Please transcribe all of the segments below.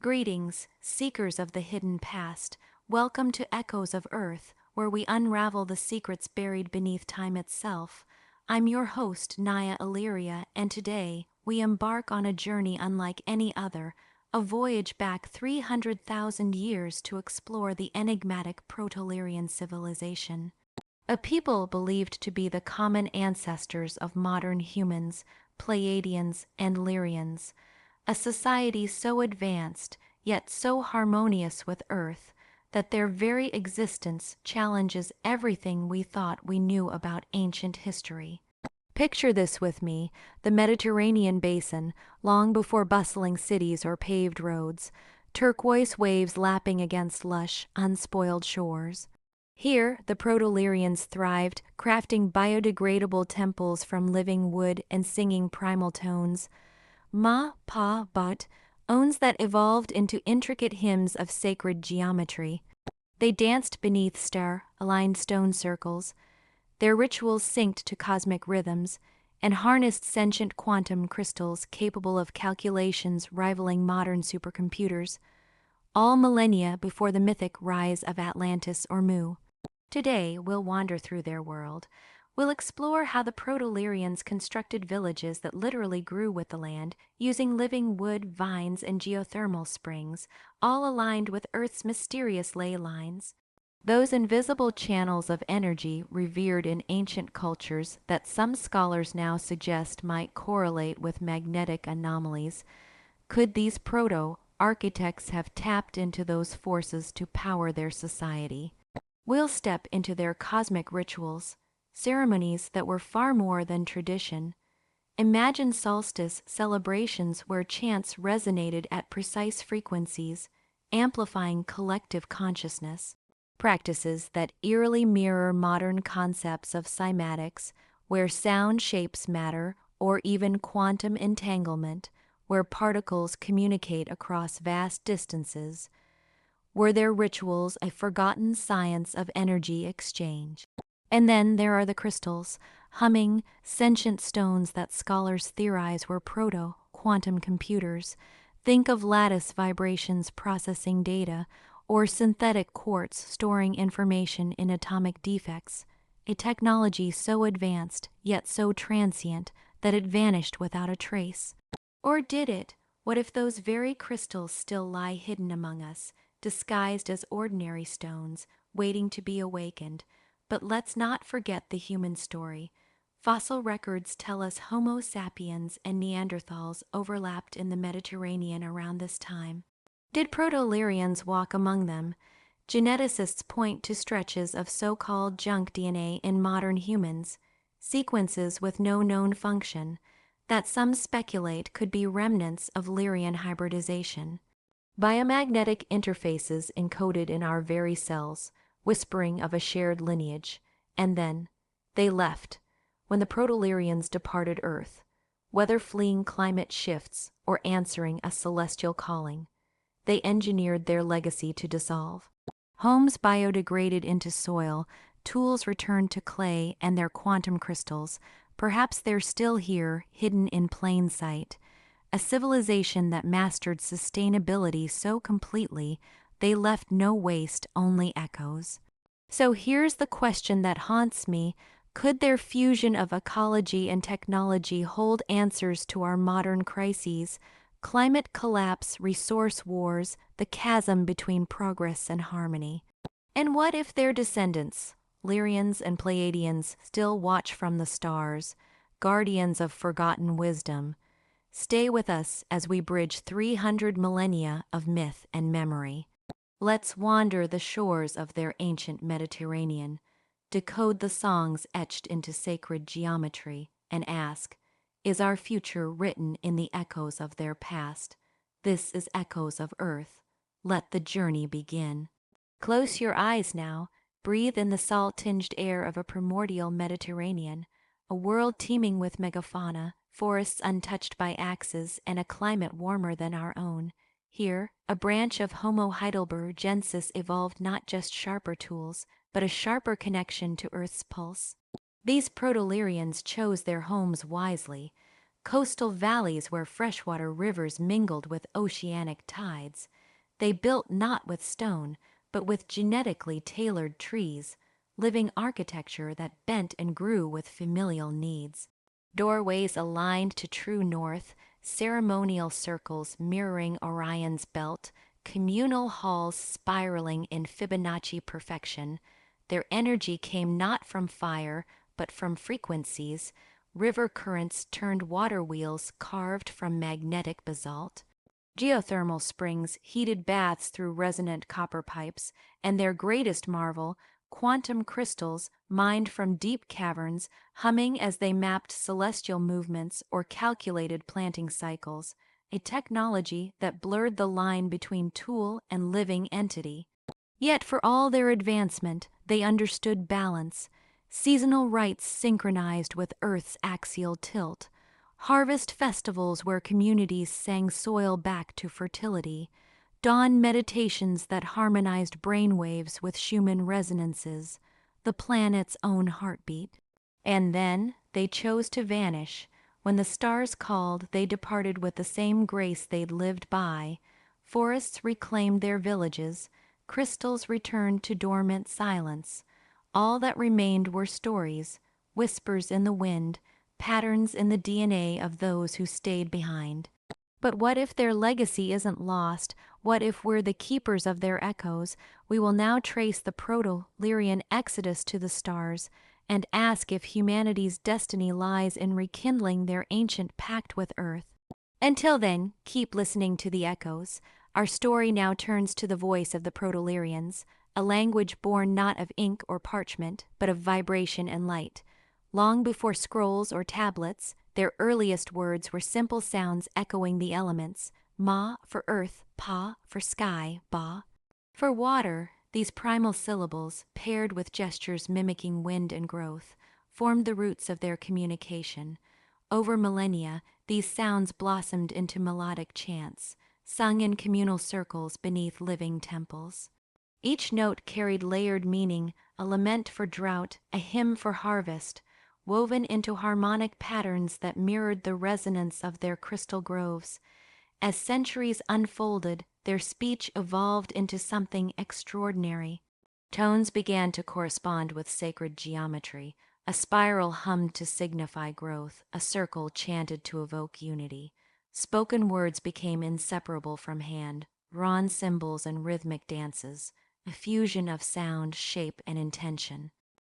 Greetings, seekers of the hidden past. Welcome to Echoes of Earth, where we unravel the secrets buried beneath time itself. I'm your host, Nya Elyria, and today we embark on a journey unlike any other, a voyage back 300,000 years to explore the enigmatic Proto-Lyrian civilization. A people believed to be the common ancestors of modern humans, Pleiadians and Lyrians, a society so advanced, yet so harmonious with Earth, that their very existence challenges everything we thought we knew about ancient history. Picture this with me, the Mediterranean basin, long before bustling cities or paved roads, turquoise waves lapping against lush, unspoiled shores. Here, the Proto-Lyrians thrived, crafting biodegradable temples from living wood and singing primal tones. Ma Pa But owns that evolved into intricate hymns of sacred geometry. They danced beneath star-aligned stone circles. Their rituals synced to cosmic rhythms and harnessed sentient quantum crystals capable of calculations rivaling modern supercomputers, all millennia before the mythic rise of Atlantis or Mu. Today, we'll wander through their world. We'll explore how the Proto-Lyrians constructed villages that literally grew with the land, using living wood, vines, and geothermal springs, all aligned with Earth's mysterious ley lines. Those invisible channels of energy revered in ancient cultures that some scholars now suggest might correlate with magnetic anomalies. Could these proto-architects have tapped into those forces to power their society? We'll step into their cosmic rituals, ceremonies that were far more than tradition. Imagine solstice celebrations where chants resonated at precise frequencies, amplifying collective consciousness. Practices that eerily mirror modern concepts of cymatics, where sound shapes matter, or even quantum entanglement, where particles communicate across vast distances. Were their rituals a forgotten science of energy exchange? And then there are the crystals, humming, sentient stones that scholars theorize were proto-quantum computers. Think of lattice vibrations processing data, or synthetic quartz storing information in atomic defects, a technology so advanced yet so transient that it vanished without a trace. Or did it? What if those very crystals still lie hidden among us, disguised as ordinary stones, waiting to be awakened? But let's not forget the human story. Fossil records tell us Homo sapiens and Neanderthals overlapped in the Mediterranean around this time. Did Proto-Lyrians walk among them? Geneticists point to stretches of so-called junk DNA in modern humans, sequences with no known function, that some speculate could be remnants of Lyrian hybridization. Biomagnetic interfaces encoded in our very cells, whispering of a shared lineage. And then they left. When the Proto-Lyrians departed Earth, whether fleeing climate shifts or answering a celestial calling, they engineered their legacy to dissolve. Homes biodegraded into soil, tools returned to clay and their quantum crystals. Perhaps they're still here, hidden in plain sight. A civilization that mastered sustainability so completely, they left no waste, only echoes. So here's the question that haunts me. Could their fusion of ecology and technology hold answers to our modern crises? Climate collapse, resource wars, the chasm between progress and harmony. And what if their descendants, Lyrians and Pleiadeans, still watch from the stars, guardians of forgotten wisdom? Stay with us as we bridge 300 millennia of myth and memory. Let's wander the shores of their ancient Mediterranean, decode the songs etched into sacred geometry, and ask, is our future written in the echoes of their past? This is Echoes of Earth. Let the journey begin. Close your eyes now. Breathe in the salt-tinged air of a primordial Mediterranean, a world teeming with megafauna, forests untouched by axes, and a climate warmer than our own. Here, a branch of Homo heidelbergensis evolved not just sharper tools, but a sharper connection to Earth's pulse. These Proto-Lyrians chose their homes wisely. coastal valleys where freshwater rivers mingled with oceanic tides. They built not with stone, but with genetically tailored trees, living architecture that bent and grew with familial needs. Doorways aligned to true north, ceremonial circles mirroring Orion's belt, communal halls spiraling in Fibonacci perfection. Their energy came not from fire, but from frequencies, river currents turned water wheels carved from magnetic basalt. Geothermal springs heated baths through resonant copper pipes, and their greatest marvel, quantum crystals mined from deep caverns, humming as they mapped celestial movements or calculated planting cycles, a technology that blurred the line between tool and living entity. Yet for all their advancement, they understood balance, seasonal rites synchronized with Earth's axial tilt, harvest festivals where communities sang soil back to fertility, dawn meditations that harmonized brainwaves with Schumann resonances, the planet's own heartbeat. And then they chose to vanish. When the stars called, they departed with the same grace they'd lived by. Forests reclaimed their villages, crystals returned to dormant silence. All that remained were stories, whispers in the wind, patterns in the DNA of those who stayed behind. But what if their legacy isn't lost? What if we're the keepers of their echoes? We will now trace the Proto-Lyrian exodus to the stars and ask if humanity's destiny lies in rekindling their ancient pact with Earth. Until then, keep listening to the echoes. Our story now turns to the voice of the Proto-Lyrians, a language born not of ink or parchment, but of vibration and light. Long before scrolls or tablets, their earliest words were simple sounds echoing the elements, ma for earth, pa for sky, ba for water. These primal syllables, paired with gestures mimicking wind and growth, formed the roots of their communication. Over millennia, these sounds blossomed into melodic chants, sung in communal circles beneath living temples. Each note carried layered meaning, a lament for drought, a hymn for harvest, woven into harmonic patterns that mirrored the resonance of their crystal groves. As centuries unfolded, their speech evolved into something extraordinary. Tones began to correspond with sacred geometry. A spiral hummed to signify growth, a circle chanted to evoke unity. Spoken words became inseparable from hand, bronze symbols and rhythmic dances, a fusion of sound, shape, and intention.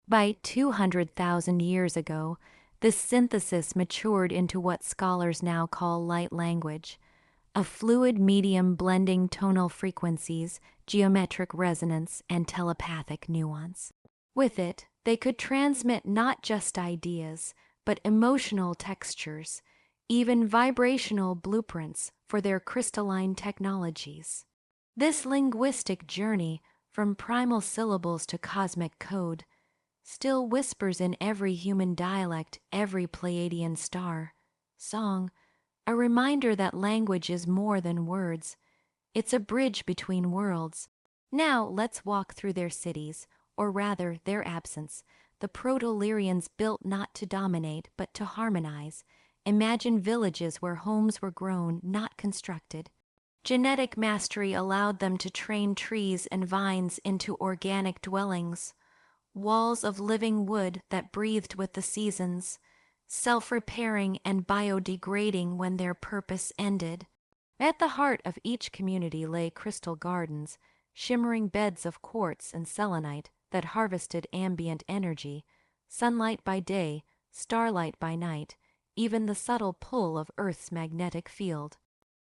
By 200,000 years ago, this synthesis matured into what scholars now call light language, a fluid medium blending tonal frequencies, geometric resonance, and telepathic nuance. With it, they could transmit not just ideas, but emotional textures, even vibrational blueprints for their crystalline technologies. This linguistic journey, from primal syllables to cosmic code, still whispers in every human dialect, every Pleiadian star, song, a reminder that language is more than words. It's a bridge between worlds. Now let's walk through their cities, or rather their absence. The Proto-Lyrians built not to dominate, but to harmonize. Imagine villages where homes were grown, not constructed. Genetic mastery allowed them to train trees and vines into organic dwellings, walls of living wood that breathed with the seasons, self-repairing and biodegrading when their purpose ended. At the heart of each community lay crystal gardens, shimmering beds of quartz and selenite that harvested ambient energy, sunlight by day, starlight by night, even the subtle pull of Earth's magnetic field.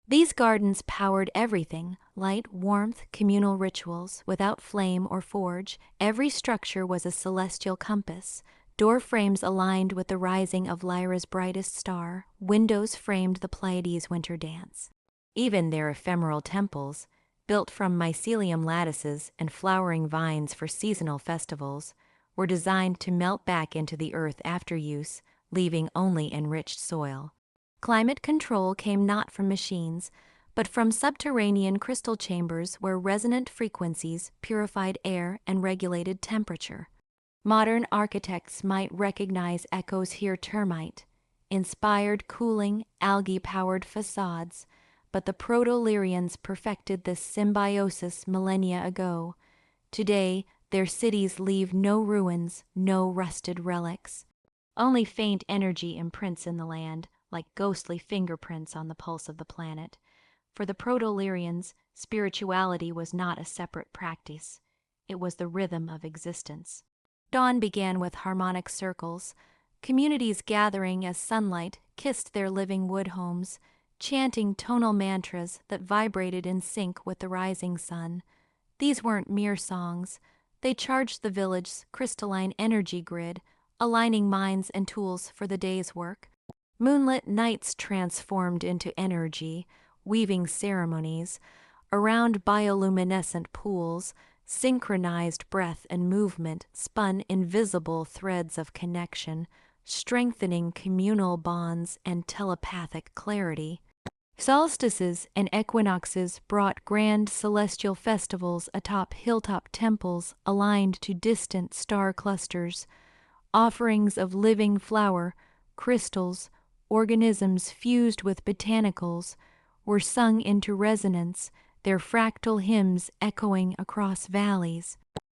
These gardens powered everything: light, warmth, communal rituals. Without flame or forge, every structure was a celestial compass. Door frames aligned with the rising of Lyra's brightest star. Windows framed the Pleiades' winter dance. Even their ephemeral temples, built from mycelium lattices and flowering vines for seasonal festivals, were designed to melt back into the earth after use, leaving only enriched soil. Climate control came not from machines, but from subterranean crystal chambers where resonant frequencies purified air and regulated temperature. Modern architects might recognize echoes here: termite, inspired cooling, algae-powered facades, but the Proto-Lyrians perfected this symbiosis millennia ago. Today, their cities leave no ruins, no rusted relics. Only faint energy imprints in the land, like ghostly fingerprints on the pulse of the planet. For the Proto-Lyrians, spirituality was not a separate practice. It was the rhythm of existence. Dawn began with harmonic circles, communities gathering as sunlight kissed their living wood homes, chanting tonal mantras that vibrated in sync with the rising sun. These weren't mere songs. They charged the village's crystalline energy grid, aligning minds and tools for the day's work. Moonlit nights transformed into energy, weaving ceremonies. Around bioluminescent pools, synchronized breath and movement spun invisible threads of connection, strengthening communal bonds and telepathic clarity. Solstices and equinoxes brought grand celestial festivals atop hilltop temples aligned to distant star clusters. Offerings of living flower, crystals, organisms fused with botanicals were sung into resonance, their fractal hymns echoing across valleys.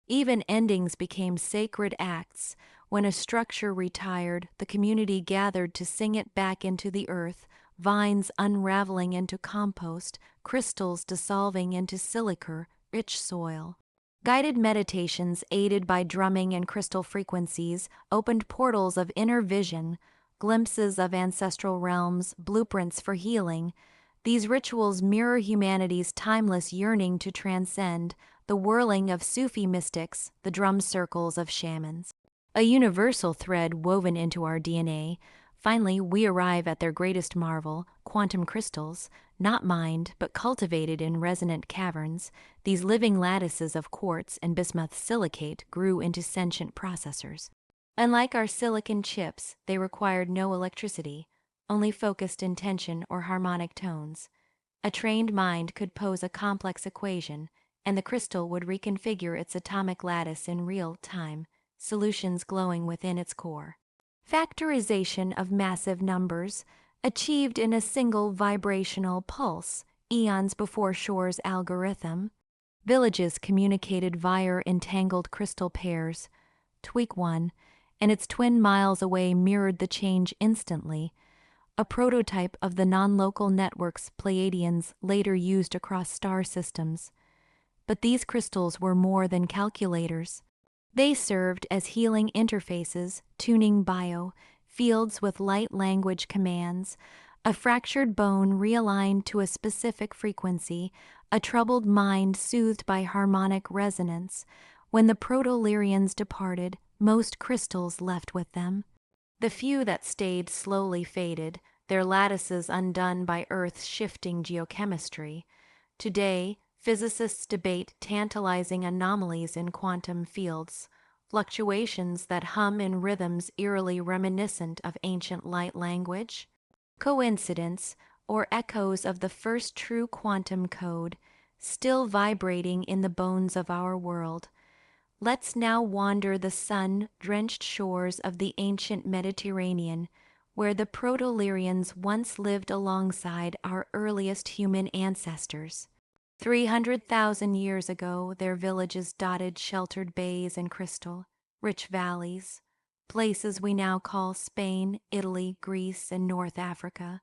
Even endings became sacred acts. When a structure retired, the community gathered to sing it back into the earth, vines unraveling into compost, crystals dissolving into silica, rich soil. Guided meditations aided by drumming and crystal frequencies opened portals of inner vision, glimpses of ancestral realms, blueprints for healing. These rituals mirror humanity's timeless yearning to transcend, the whirling of Sufi mystics, the drum circles of shamans. A universal thread woven into our DNA. Finally, we arrive at their greatest marvel, quantum crystals, not mined but cultivated in resonant caverns. These living lattices of quartz and bismuth silicate grew into sentient processors. Unlike our silicon chips, they required no electricity, only focused intention or harmonic tones. A trained mind could pose a complex equation, and the crystal would reconfigure its atomic lattice in real time, solutions glowing within its core. Factorization of massive numbers, achieved in a single vibrational pulse, eons before Shor's algorithm. Villages communicated via entangled crystal pairs. Tweak one, and its twin miles away mirrored the change instantly. A prototype of the non-local networks Pleiadians later used across star systems. But these crystals were more than calculators. They served as healing interfaces, tuning fields with light language commands, a fractured bone realigned to a specific frequency, a troubled mind soothed by harmonic resonance. When the Proto-Lyrians departed, most crystals left with them. The few that stayed slowly faded, their lattices undone by Earth's shifting geochemistry. Today, physicists debate tantalizing anomalies in quantum fields, fluctuations that hum in rhythms eerily reminiscent of ancient light language. Coincidence, or echoes of the first true quantum code, still vibrating in the bones of our world. Let's now wander the sun-drenched shores of the ancient Mediterranean, where the Proto-Lyrians once lived alongside our earliest human ancestors. 300,000 years ago, their villages dotted sheltered bays and crystal, rich valleys, places we now call Spain, Italy, Greece, and North Africa.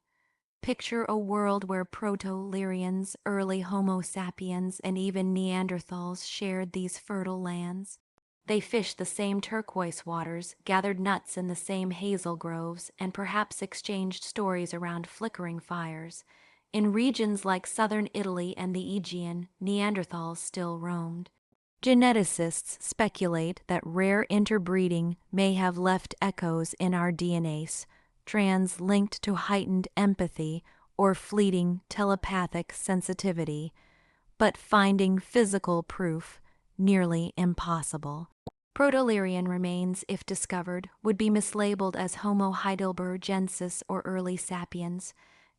Picture a world where Proto-Lyrians, early Homo sapiens, and even Neanderthals shared these fertile lands. They fished the same turquoise waters, gathered nuts in the same hazel groves, and perhaps exchanged stories around flickering fires. In regions like southern Italy and the Aegean, Neanderthals still roamed. Geneticists speculate that rare interbreeding may have left echoes in our DNAs, strands linked to heightened empathy or fleeting telepathic sensitivity, but finding physical proof nearly impossible. Proto-Lyrian remains, if discovered, would be mislabeled as Homo heidelbergensis or early sapiens,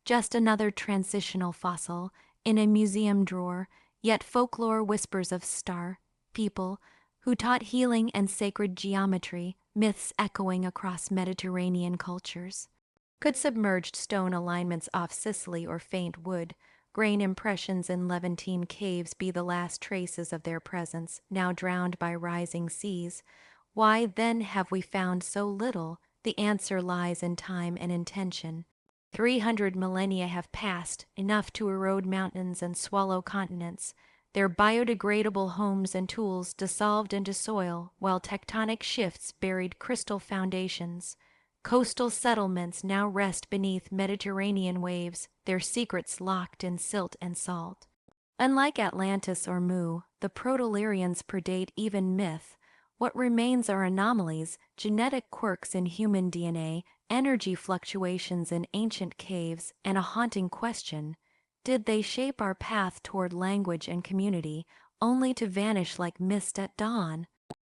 just another transitional fossil in a museum drawer, yet folklore whispers of star people who taught healing and sacred geometry, myths echoing across Mediterranean cultures. Could submerged stone alignments off Sicily or faint wood, grain impressions in Levantine caves be the last traces of their presence, now drowned by rising seas? Why then have we found so little? The answer lies in time and intention. 300 millennia have passed, enough to erode mountains and swallow continents, their biodegradable homes and tools dissolved into soil, while tectonic shifts buried crystal foundations. Coastal settlements now rest beneath Mediterranean waves, their secrets locked in silt and salt. Unlike Atlantis or Mu, the Proto-Lyrians predate even myth. What remains are anomalies, genetic quirks in human DNA, energy fluctuations in ancient caves, and a haunting question: did they shape our path toward language and community, only to vanish like mist at dawn?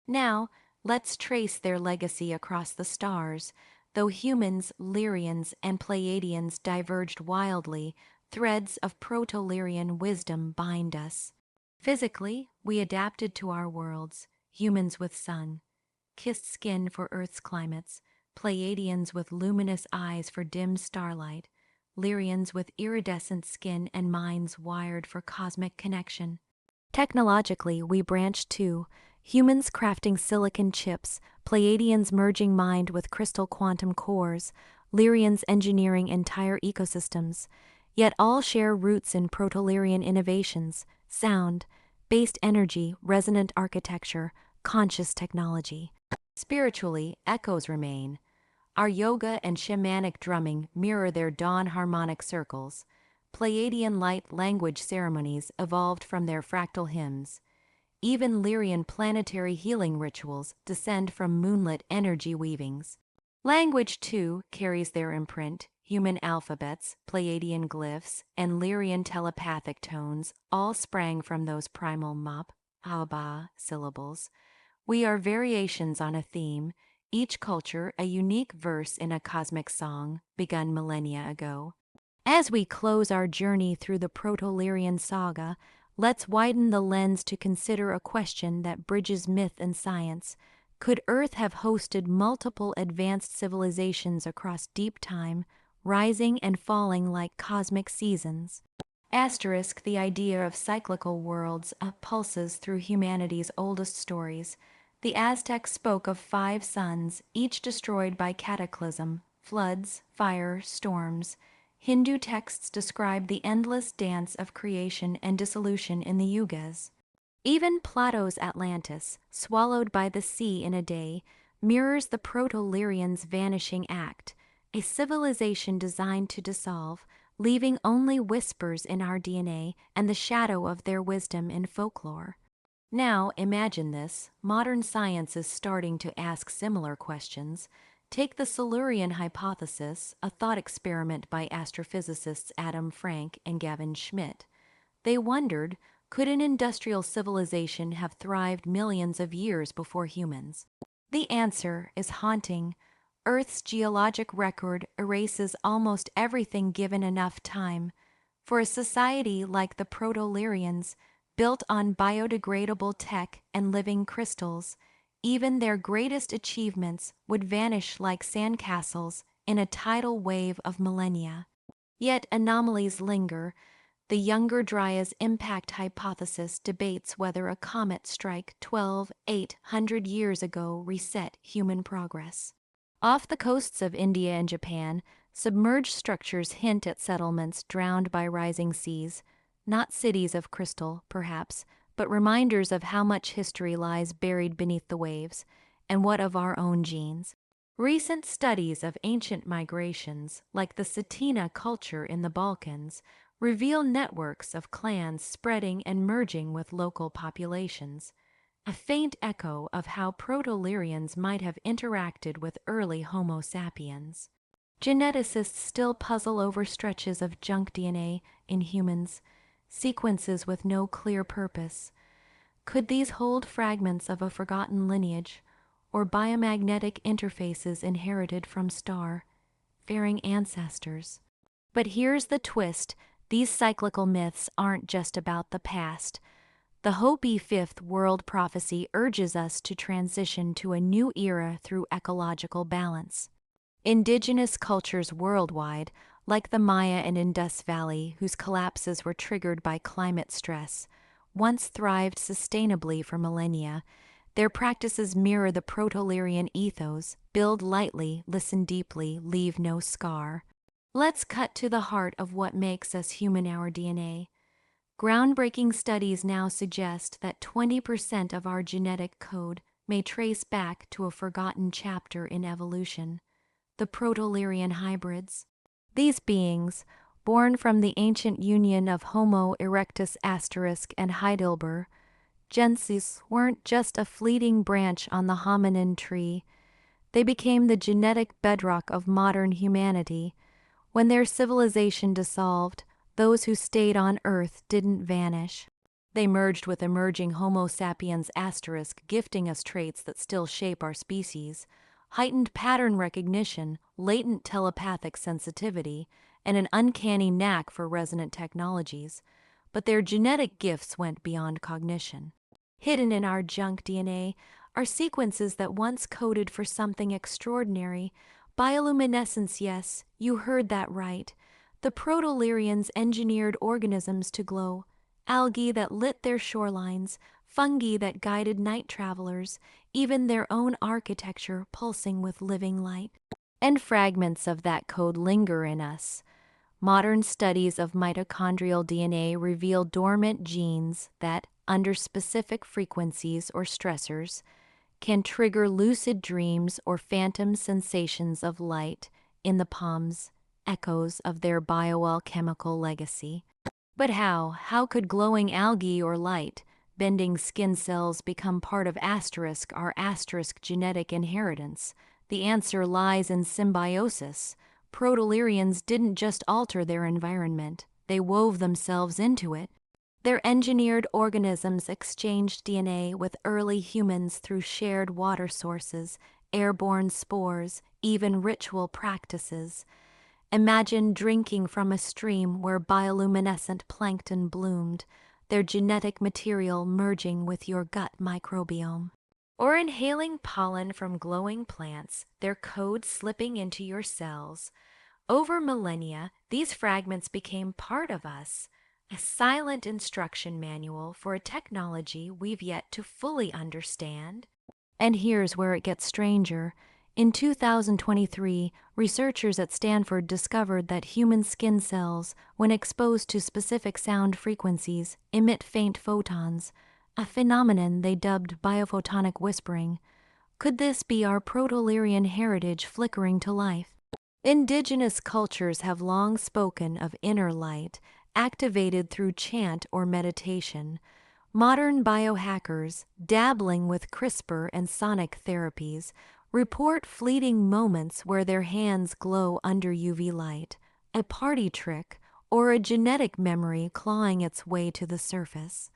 Now, let's trace their legacy across the stars. Though humans, Lyrians, and Pleiadians diverged wildly, threads of Proto-Lyrian wisdom bind us. Physically, we adapted to our worlds, humans with sun, kissed skin for Earth's climates, Pleiadians with luminous eyes for dim starlight, Lyrians with iridescent skin and minds wired for cosmic connection. Technologically, we branched too, humans crafting silicon chips, Pleiadians merging mind with crystal quantum cores, Lyrians engineering entire ecosystems. Yet all share roots in Proto-Lyrian innovations: sound, based energy, resonant architecture, conscious technology. Spiritually, echoes remain. Our yoga and shamanic drumming mirror their dawn harmonic circles. Pleiadian light language ceremonies evolved from their fractal hymns. Even Lyrian planetary healing rituals descend from moonlit energy weavings. Language, too, carries their imprint. Human alphabets, Pleiadian glyphs, and Lyrian telepathic tones all sprang from those primal mop, aba syllables. We are variations on a theme, each culture a unique verse in a cosmic song begun millennia ago. As we close our journey through the Proto-Lyrian saga, let's widen the lens to consider a question that bridges myth and science. Could Earth have hosted multiple advanced civilizations across deep time, rising and falling like cosmic seasons? Asterisk, the idea of cyclical worlds pulses through humanity's oldest stories. The Aztecs spoke of 5 suns, each destroyed by cataclysm, floods, fire, storms. Hindu texts describe the endless dance of creation and dissolution in the yugas. Even Plato's Atlantis, swallowed by the sea in a day, mirrors the Proto-Lyrians' vanishing act, a civilization designed to dissolve, leaving only whispers in our DNA and the shadow of their wisdom in folklore. Now, imagine this: modern science is starting to ask similar questions. Take the Silurian hypothesis, a thought experiment by astrophysicists Adam Frank and Gavin Schmidt. They wondered, could an industrial civilization have thrived millions of years before humans? The answer is haunting. Earth's geologic record erases almost everything given enough time. For a society like the Proto-Lyrians, built on biodegradable tech and living crystals, even their greatest achievements would vanish like sandcastles in a tidal wave of millennia. Yet anomalies linger. The Younger Dryas impact hypothesis debates whether a comet strike 800 years ago reset human progress. Off the coasts of India and Japan, submerged structures hint at settlements drowned by rising seas, not cities of crystal, perhaps, but reminders of how much history lies buried beneath the waves, and what of our own genes. Recent studies of ancient migrations, like the Cetina culture in the Balkans, reveal networks of clans spreading and merging with local populations, a faint echo of how Proto-Lyrians might have interacted with early Homo sapiens. Geneticists still puzzle over stretches of junk DNA in humans, sequences with no clear purpose. Could these hold fragments of a forgotten lineage, or biomagnetic interfaces inherited from star-faring ancestors? But here's the twist: these cyclical myths aren't just about the past. The Hopi Fifth World Prophecy urges us to transition to a new era through ecological balance. Indigenous cultures worldwide, like the Maya and Indus Valley, whose collapses were triggered by climate stress, once thrived sustainably for millennia. Their practices mirror the Proto-Lyrian ethos: build lightly, listen deeply, leave no scar. Let's cut to the heart of what makes us human: our DNA. Groundbreaking studies now suggest that 20% of our genetic code may trace back to a forgotten chapter in evolution: the Proto-Lyrian hybrids. These beings, born from the ancient union of Homo erectus and Heidelberg gensis, weren't just a fleeting branch on the hominin tree. They became the genetic bedrock of modern humanity. When their civilization dissolved, those who stayed on Earth didn't vanish. They merged with emerging Homo sapiens gifting us traits that still shape our species: heightened pattern recognition, latent telepathic sensitivity, and an uncanny knack for resonant technologies. But their genetic gifts went beyond cognition. Hidden in our junk DNA are sequences that once coded for something extraordinary. Bioluminescence, yes, you heard that right. The Proto-Lyrians engineered organisms to glow: algae that lit their shorelines, fungi that guided night travelers, even their own architecture pulsing with living light. And fragments of that code linger in us. Modern studies of mitochondrial DNA reveal dormant genes that, under specific frequencies or stressors, can trigger lucid dreams or phantom sensations of light in the palms, echoes of their bioalchemical legacy. But how could glowing algae or light, bending skin cells become part of our genetic inheritance? The answer lies in symbiosis. Proto-Lyrians didn't just alter their environment, they wove themselves into it. Their engineered organisms exchanged DNA with early humans through shared water sources, airborne spores, even ritual practices. Imagine drinking from a stream where bioluminescent plankton bloomed, their genetic material merging with your gut microbiome. Or inhaling pollen from glowing plants, their code slipping into your cells. Over millennia, these fragments became part of us, a silent instruction manual for a technology we've yet to fully understand. And here's where it gets stranger. In 2023, researchers at Stanford discovered that human skin cells, when exposed to specific sound frequencies, emit faint photons, a phenomenon they dubbed biophotonic whispering. Could this be our Proto-Lyrian heritage flickering to life? Indigenous cultures have long spoken of inner light, activated through chant or meditation. Modern biohackers, dabbling with CRISPR and sonic therapies, report fleeting moments where their hands glow under UV light, a party trick, or a genetic memory clawing its way to the surface.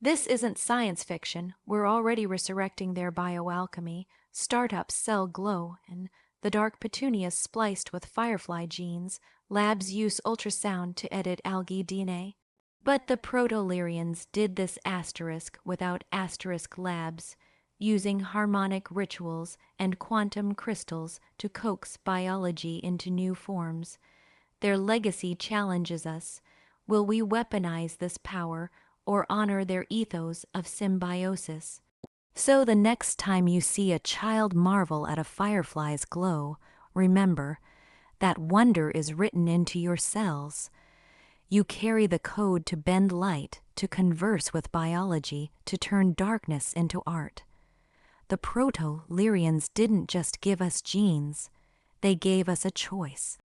This isn't science fiction. We're already resurrecting their bioalchemy. Startups sell glow, and the dark petunias spliced with firefly genes. Labs use ultrasound to edit algae DNA. But the Proto-Lyrians did this without labs, using harmonic rituals and quantum crystals to coax biology into new forms. Their legacy challenges us. Will we weaponize this power or honor their ethos of symbiosis? So the next time you see a child marvel at a firefly's glow, remember that wonder is written into your cells. You carry the code to bend light, to converse with biology, to turn darkness into art. The Proto-Lyrians didn't just give us genes, they gave us a choice.